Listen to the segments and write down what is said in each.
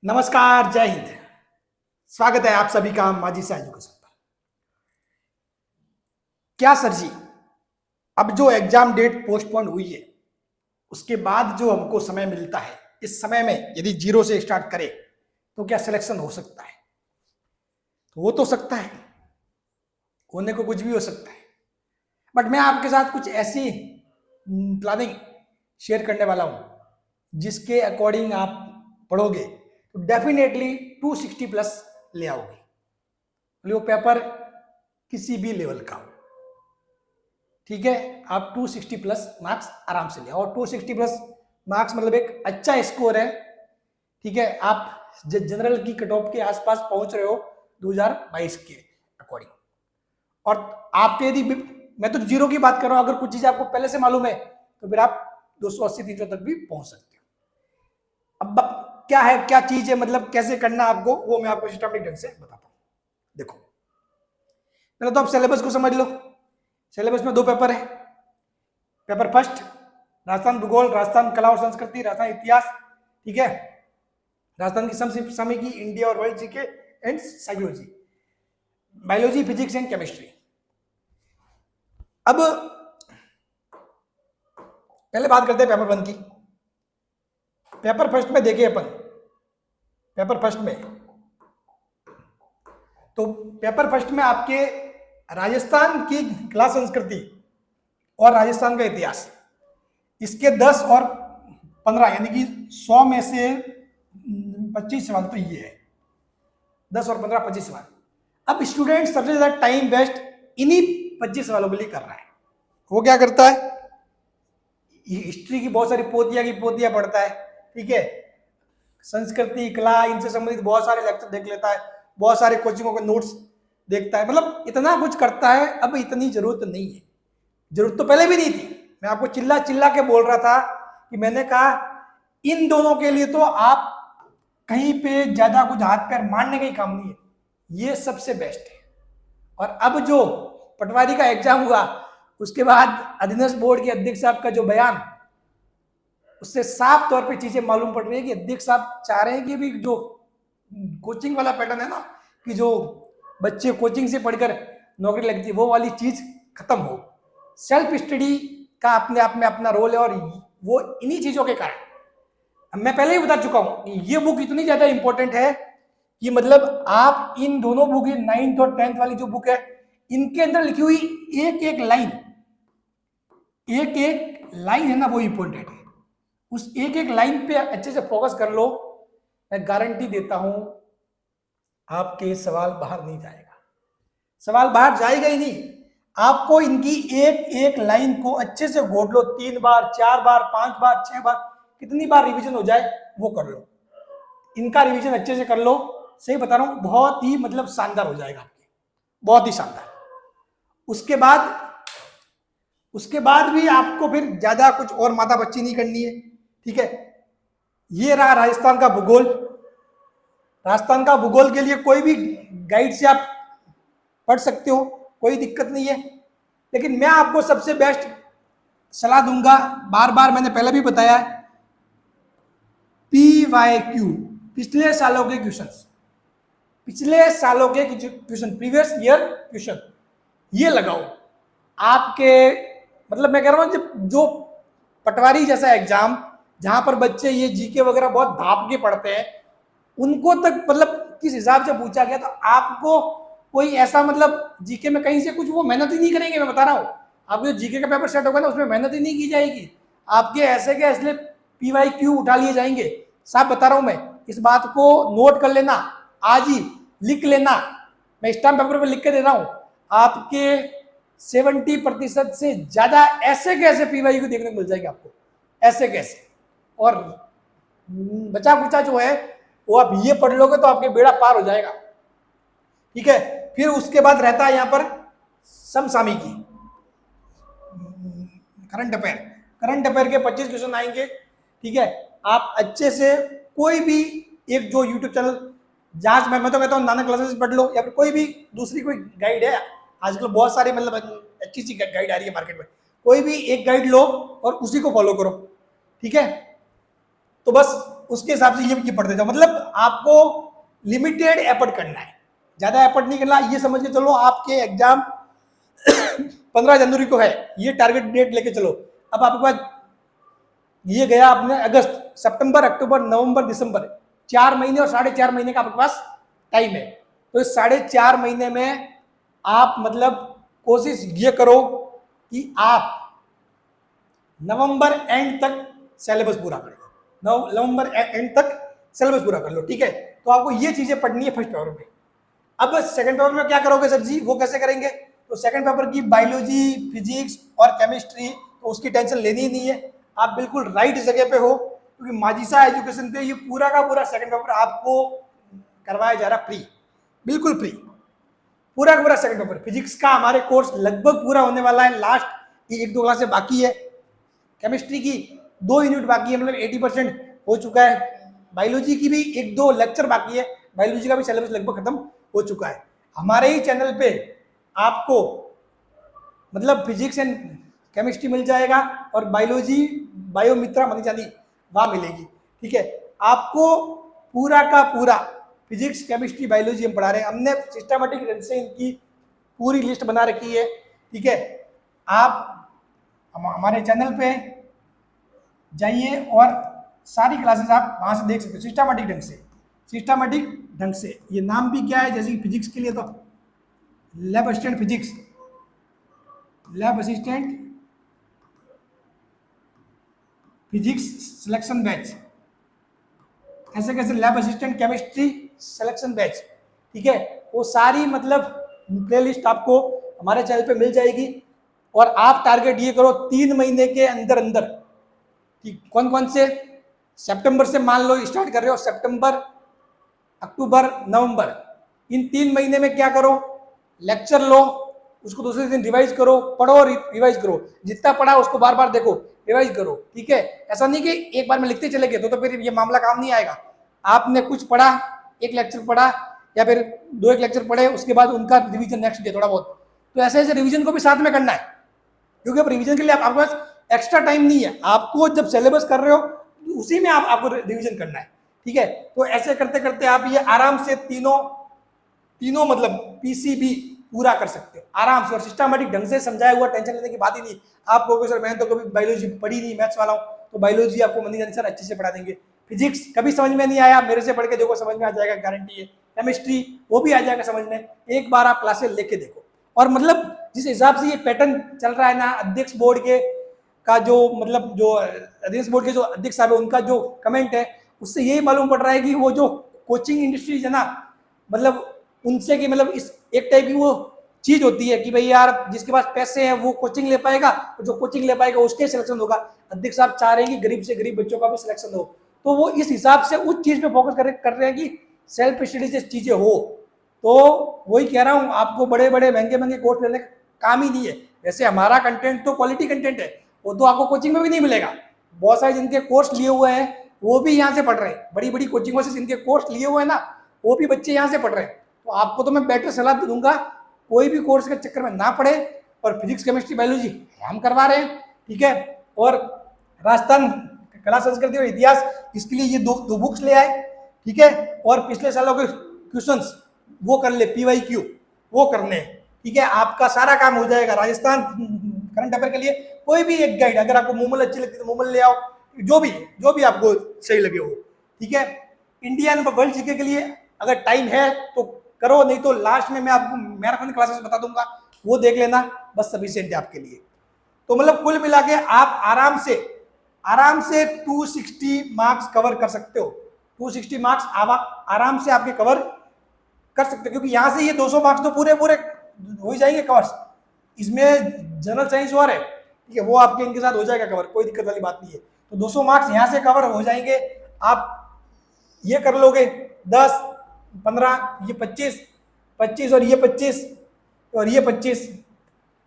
नमस्कार, जय हिंद। स्वागत है आप सभी का माजी से एजुकेशन पर। क्या सर जी, अब जो एग्जाम डेट पोस्टपोन हुई है उसके बाद जो हमको समय मिलता है, इस समय में यदि जीरो से स्टार्ट करें तो क्या सिलेक्शन हो सकता है? तो हो तो सकता है, होने को कुछ भी हो सकता है, बट मैं आपके साथ कुछ ऐसी प्लानिंग शेयर करने वाला हूं जिसके अकॉर्डिंग आप पढ़ोगे तो डेफिनेटली 260 प्लस ले आओगे। वो पेपर किसी भी लेवल का हो, ठीक है, आप 260 प्लस मार्क्स आराम से ले आओ। और 260 प्लस मार्क्स मतलब एक अच्छा स्कोर है, ठीक है। आप जनरल की कट ऑफ के आसपास पहुंच रहे हो 2022 के अकॉर्डिंग। और आपके यदि मैं तो जीरो की बात कर रहा हूं, अगर कुछ चीज आपको पहले से मालूम है तो फिर आप 280-300 तक भी पहुंच सकते हो। अब क्या है, क्या चीज है, मतलब कैसे करना आपको, वो मैं आपको सिस्टमेटिक ढंग से बताता हूं। देखो, पहले तो आप सिलेबस को समझ लो। सिलेबस में दो पेपर है। पेपर फर्स्ट राजस्थान भूगोल, राजस्थान कला और संस्कृति, राजस्थान इतिहास, ठीक है, राजस्थान की समय की, इंडिया और world GK and psychology, biology, physics and chemistry. अब पहले बात करते हैं पेपर वन की। पेपर फर्स्ट में देखिए अपन, पेपर फर्स्ट में तो पेपर फर्स्ट में आपके राजस्थान की कला संस्कृति और राजस्थान का इतिहास, इसके 10 और 15 यानी कि 100 में से 25 सवाल तो ये है। 10 और 15 25 सवाल। अब स्टूडेंट सबसे ज्यादा टाइम वेस्ट इन्हीं 25 सवालों के लिए कर रहा है। वो क्या करता है, हिस्ट्री की बहुत सारी पोतियां पढ़ता है, ठीक है, संस्कृति कला इनसे संबंधित बहुत सारे लेक्चर देख लेता है, बहुत सारे कोचिंगों के नोट्स देखता है, मतलब इतना कुछ करता है। अब इतनी जरूरत नहीं है, जरूरत तो पहले भी नहीं थी। मैं आपको चिल्ला चिल्ला के बोल रहा था कि मैंने कहा इन दोनों के लिए तो आप कहीं पे ज्यादा कुछ हाथ पैर मारने का ही काम नहीं है, ये सबसे बेस्ट है। और अब जो पटवारी का एग्जाम हुआ उसके बाद अधीनस्थ बोर्ड के अध्यक्ष साहब का जो बयान, उससे साफ तौर पे चीजें मालूम पड़ रही है कि अध्यक्ष साहब चाह रहे हैं कि भी जो कोचिंग वाला पैटर्न है ना, कि जो बच्चे कोचिंग से पढ़कर नौकरी लगती है, वो वाली चीज खत्म हो। सेल्फ स्टडी का अपने आप में अपना रोल है, और वो इन्हीं चीजों के कारण मैं पहले ही बता चुका हूं, ये बुक इतनी ज्यादा इंपॉर्टेंट है कि मतलब आप इन दोनों बुक, 9th और 10th वाली जो बुक है, इनके अंदर लिखी हुई एक एक लाइन है ना, वो इंपॉर्टेंट है। उस एक एक लाइन पे अच्छे से फोकस कर लो, मैं गारंटी देता हूं आपके सवाल बाहर नहीं जाएगा। सवाल बाहर जाएगा ही नहीं। आपको इनकी एक एक लाइन को अच्छे से घोट लो, 3 बार 4 बार 5 बार 6 बार, कितनी बार रिवीजन हो जाए वो कर लो। इनका रिवीजन अच्छे से कर लो, सही बता रहा हूं, बहुत ही मतलब शानदार हो जाएगा आपके, बहुत ही शानदार। उसके बाद भी आपको फिर ज्यादा कुछ और माथा बच्ची नहीं करनी है, ठीक है। ये रहा राजस्थान का भूगोल। राजस्थान का भूगोल के लिए कोई भी गाइड से आप पढ़ सकते हो, कोई दिक्कत नहीं है। लेकिन मैं आपको सबसे बेस्ट सलाह दूंगा, बार बार मैंने पहले भी बताया, PYQ, पिछले सालों के क्वेश्चंस, पिछले सालों के क्वेश्चन, प्रीवियस ईयर क्वेश्चन, ये लगाओ आपके। मतलब मैं कह रहा हूं जो पटवारी जैसा एग्जाम जहां पर बच्चे ये जीके वगैरह बहुत भाप के पढ़ते हैं, उनको तक मतलब किस हिसाब से पूछा गया, तो आपको कोई ऐसा मतलब जीके में कहीं से कुछ वो मेहनत ही नहीं करेंगे। मैं बता रहा हूँ, आपको जो जीके का पेपर सेट होगा ना, उसमें मेहनत ही नहीं की जाएगी। आपके ऐसे के ऐसे PYQ उठा लिए जाएंगे, साफ बता रहा हूं मैं। इस बात को नोट कर लेना, आज ही लिख लेना, मैं स्टाम्प पेपर पर लिख के दे रहा हूं। आपके 70% से ज्यादा ऐसे कैसे PYQ देखने को मिल जाएंगे आपको, ऐसे कैसे। और बचा कुचा जो है वो आप ये पढ़ लोगे तो आपके बेड़ा पार हो जाएगा, ठीक है। फिर उसके बाद रहता है यहां पर समसामयिकी, करंट अफेयर के 25 क्वेश्चन आएंगे, ठीक है। आप अच्छे से कोई भी एक जो यूट्यूब चैनल, जहां मैं तो कहता हूँ नानक क्लासेस पढ़ लो, या फिर कोई भी दूसरी कोई गाइड है, आजकल बहुत सारे मतलब अच्छी सी गाइड आ रही है मार्केट में, कोई भी एक गाइड लो और उसी को फॉलो करो, ठीक है। तो बस उसके हिसाब से ये पढ़ते जाओ। मतलब आपको लिमिटेड एफर्ट करना है, ज्यादा एफर्ट नहीं करना। ये समझ के चलो आपके एग्जाम 15 जनवरी को है, ये टारगेट डेट लेके चलो। अब आपके पास ये गया आपने अगस्त, सितंबर, अक्टूबर, नवंबर, दिसंबर, 4 महीने और 4.5 महीने का आपके पास टाइम है। तो इस 4.5 महीने में आप मतलब कोशिश ये करो कि आप नवंबर एंड तक सिलेबस पूरा कर लो, नवंबर एंड तक सिलेबस पूरा कर लो, ठीक है। तो आपको ये चीजें पढ़नी है फर्स्ट पेपर में। अब सेकंड पेपर में क्या करोगे सर जी, वो कैसे करेंगे? तो सेकंड पेपर की बायोलॉजी, फिजिक्स और केमिस्ट्री, तो उसकी टेंशन लेनी ही नहीं है। आप बिल्कुल राइट जगह पे हो, क्योंकि माजिसा एजुकेशन पे ये पूरा का पूरा सेकंड पेपर आपको करवाया जा रहा फ्री, बिल्कुल फ्री, पूरा का पूरा सेकंड पेपर। फिजिक्स का हमारे कोर्स लगभग पूरा होने वाला है, लास्ट 1-2 क्लासें बाकी है। केमिस्ट्री की 2 यूनिट बाकी है, मतलब 80% हो चुका है। बायोलॉजी की भी 1-2 लेक्चर बाकी है, बायोलॉजी का भी सिलेबस लगभग खत्म हो चुका है। हमारे ही चैनल पे आपको मतलब फिजिक्स एंड केमिस्ट्री मिल जाएगा और बायोलॉजी बायोमित्रा मनी जानी वहां मिलेगी, ठीक है। आपको पूरा का पूरा फिजिक्स केमिस्ट्री बायोलॉजी हम पढ़ा रहे हैं, हमने सिस्टमेटिक ढंग से इनकी पूरी लिस्ट बना रखी है, ठीक है। आप हमारे चैनल पे जाइए और सारी क्लासेस आप वहां से देख सकते हो सिस्टमेटिक ढंग से, सिस्टमेटिक ढंग से। ये नाम भी क्या है, जैसे कि फिजिक्स के लिए तो lab assistant physics, lab assistant physics selection batch, ऐसे कैसे lab assistant chemistry selection batch, ठीक है। वो सारी मतलब प्लेलिस्ट आपको हमारे चैनल पे मिल जाएगी। और आप टारगेट ये करो 3 महीने के अंदर अंदर, ठीक। कौन कौन से? सितंबर से मान लो स्टार्ट कर रहे हो, सितंबर, अक्टूबर, नवंबर, इन 3 महीने में क्या करो, लेक्चर लो, उसको दूसरे दिन रिवाइज करो, पढ़ो रिवाइज करो, जितना पढ़ा उसको बार बार देखो, रिवाइज करो, ठीक है। ऐसा नहीं कि एक बार में लिखते चले गए तो फिर ये मामला काम नहीं आएगा। आपने कुछ पढ़ा, एक लेक्चर पढ़ा या फिर 2-1 लेक्चर पढ़े, उसके बाद उनका रिवीजन नेक्स्ट डे थोड़ा बहुत, तो ऐसे ऐसे रिवीजन को भी साथ में करना है, क्योंकि अब रिवीजन के लिए आपके पास एक्स्ट्रा टाइम नहीं है। आपको जब सिलेबस कर रहे हो उसी में आपको रिवीजन करना है, ठीक है। तो ऐसे करते करते आप ये आराम से तीनों मतलब पीसीबी पूरा कर सकते हो आराम से, और सिस्टमेटिक ढंग से समझाया हुआ, टेंशन लेने की बात ही नहीं। आप कहोगे सर मैंने तो कभी बायोलॉजी पढ़ी नहीं, मैथ्स वाला हूँ, तो बायोलॉजी आपको मनी जानी सर अच्छे से पढ़ा देंगे। फिजिक्स कभी समझ में नहीं आया, मेरे से पढ़ के देखो, समझ में आ जाएगा, गारंटी है। केमिस्ट्री वो भी आ जाएगा समझ में, एक बार आप क्लासेस लेके देखो। और मतलब जिस हिसाब से ये पैटर्न चल रहा है ना, अध्यक्ष बोर्ड के का जो मतलब जो अध्यक्ष बोर्ड के जो अध्यक्ष साहब है उनका जो कमेंट है, उससे यही मालूम पड़ रहा है कि वो जो कोचिंग इंडस्ट्रीज है ना, मतलब उनसे कि मतलब इस एक टाइप की वो चीज होती है कि भाई यार जिसके पास पैसे हैं वो कोचिंग ले पाएगा, और जो कोचिंग ले पाएगा उसके सिलेक्शन होगा। अध्यक्ष साहब चाह रहे हैं कि गरीब से गरीब बच्चों का भी सिलेक्शन हो, तो वो इस हिसाब से उस चीज पे फोकस कर रहे हैं कि सेल्फ स्टडी से चीजें हो। तो वही कह रहा हूँ, आपको बड़े बड़े महंगे महंगे कोर्स लेने का काम ही नहीं है। वैसे हमारा कंटेंट तो क्वालिटी कंटेंट है, वो तो आपको कोचिंग में भी नहीं मिलेगा। बहुत सारे जिनके कोर्स लिए हुए हैं वो भी यहाँ से पढ़ रहे हैं, बड़ी बड़ी कोचिंगों से जिनके कोर्स लिए हुए हैं ना, वो भी बच्चे यहाँ से पढ़ रहे हैं। तो आपको तो मैं बेटर सलाह दूंगा, कोई भी कोर्स के चक्कर में ना पढ़े, और फिजिक्स केमिस्ट्री बायोलॉजी हम करवा रहे हैं, ठीक है। और राजस्थान कला संस्कृति और इतिहास, इसके लिए ये दो बुक्स ले आए, ठीक है। और पिछले सालों के क्वेश्चंस वो कर ले, PYQ वो करने, ठीक है। आपका सारा काम हो जाएगा। राजस्थान करंट अफेयर के लिए कोई भी एक गाइड, अगर आपको मूमल अच्छी लगती है तो मूमल ले आओ, जो भी आपको सही लगे हो, ठीक है। इंडियन वर्ल्ड जीके के लिए अगर टाइम है तो करो, नहीं तो लास्ट में मैं आपको मैराथन क्लासेस बता दूंगा, वो देख लेना, बस सफिशिएंट है आपके लिए। तो मतलब कुल मिला के आप आराम से 260 मार्क्स कवर कर सकते हो। 260 मार्क्स आराम से आपके कवर कर सकते हो, क्योंकि यहां से ये 200 मार्क्स तो पूरे हो ही जाएंगे कवर्स। इसमें जनरल साइंस और है, ठीक है, वो आपके इनके साथ हो जाएगा कवर, कोई दिक्कत वाली बात नहीं है। तो 200 मार्क्स यहां से कवर हो जाएंगे। आप ये कर लोगे 10, 15, ये 25 और ये 25 और ये 25,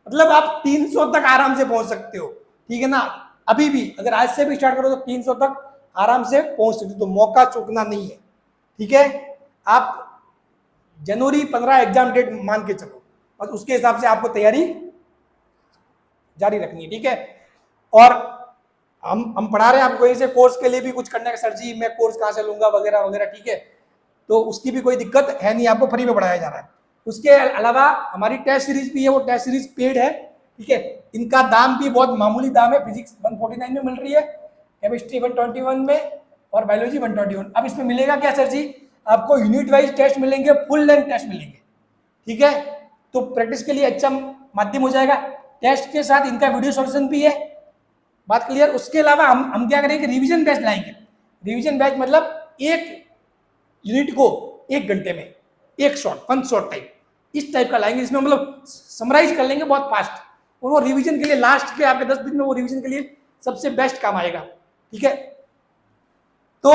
मतलब आप 300 तक आराम से पहुंच सकते हो, ठीक है ना। अभी भी अगर आज से भी स्टार्ट करो तो 300 तक आराम से पहुंच सकते हो, तो मौका चूकना नहीं है, ठीक है। आप जनवरी 15 एग्जाम डेट मान के चलो, और उसके हिसाब से आपको तैयारी जारी रखनी है, ठीक है। और हम पढ़ा रहे हैं आपको इसे कोर्स के लिए भी कुछ करने का, सर जी मैं कोर्स कहाँ से लूंगा वगैरह वगैरह, ठीक है, तो उसकी भी कोई दिक्कत है नहीं, आपको फ्री में पढ़ाया जा रहा है। उसके अलावा हमारी टेस्ट सीरीज भी है, वो टेस्ट सीरीज पेड है, ठीक है, इनका दाम भी बहुत मामूली दाम है। फिजिक्स 149 में मिल रही है, केमिस्ट्री 121 में, और बायोलॉजी 121। अब इसमें मिलेगा क्या सर जी, आपको यूनिट वाइज टेस्ट मिलेंगे, फुल लेंथ टेस्ट मिलेंगे, ठीक है, तो प्रैक्टिस के लिए अच्छा माध्यम हो जाएगा। टेस्ट के साथ इनका वीडियो सॉल्यूशन भी है, बात क्लियर। उसके अलावा हम क्या करेंगे, रिवीजन बैच लाएंगे। रिवीजन बैच मतलब एक यूनिट को 1 घंटे में एक शॉट, 1 शॉट टाइप, इस टाइप का लाएंगे, इसमें मतलब समराइज कर लेंगे बहुत फास्ट, और वो रिवीजन के लिए लास्ट के आपके 10 दिन में वो रिवीजन के लिए सबसे बेस्ट काम आएगा, ठीक है। तो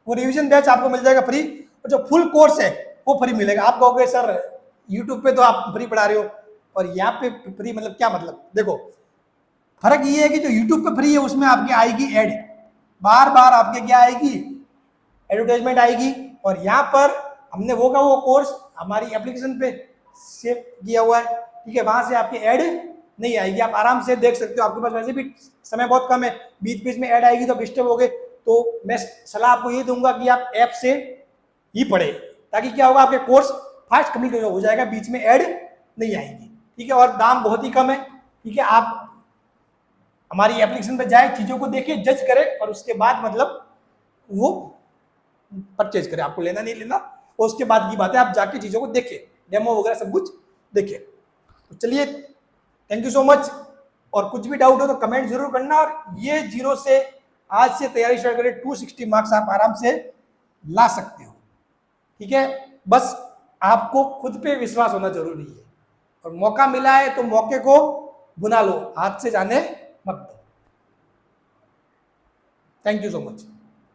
वो रिवीजन बैच आपको मिल जाएगा फ्री, और जो फुल कोर्स है वो फ्री मिलेगा। आप कहोगे सर यूट्यूब पे तो आप फ्री पढ़ा रहे हो और यहाँ पे फ्री, मतलब क्या मतलब, देखो फर्क ये है कि जो यूट्यूब पे फ्री है उसमें आपकी आएगी एड, बार बार आपके क्या आएगी, एडवर्टाइजमेंट आएगी, और यहाँ पर हमने वो का वो कोर्स हमारी एप्लीकेशन पे सेव किया हुआ है, ठीक है, वहां से आपकी ऐड नहीं आएगी, आप आराम से देख सकते हो। आपके पास वैसे भी समय बहुत कम है, बीच बीच में ऐड आएगी तो डिस्टर्ब हो गए, तो मैं सलाह आपको ये दूंगा कि आप ऐप से ही पढ़े, ताकि क्या होगा, आपके कोर्स फास्ट कंप्लीट हो जाएगा, बीच में ऐड नहीं आएगी, ठीक है, और दाम बहुत ही कम है, ठीक है। आप हमारी एप्लीकेशन पर जाए, चीज़ों को देखें, जज करें, और उसके बाद मतलब वो परचेज करें, आपको लेना नहीं लेना और उसके बाद की बात है, आप जाके चीज़ों को देखें, डेमो वगैरह सब कुछ देखें। तो चलिए, थैंक यू सो मच, और कुछ भी डाउट हो तो कमेंट जरूर करना, और ये 0 से आज से तैयारी स्टार्ट करें, 260 मार्क्स आप आराम से ला सकते हो, ठीक है। बस आपको खुद पे विश्वास होना जरूरी है, और मौका मिला है तो मौके को बुना लो, हाथ से जाने मत दो। Thank you so much.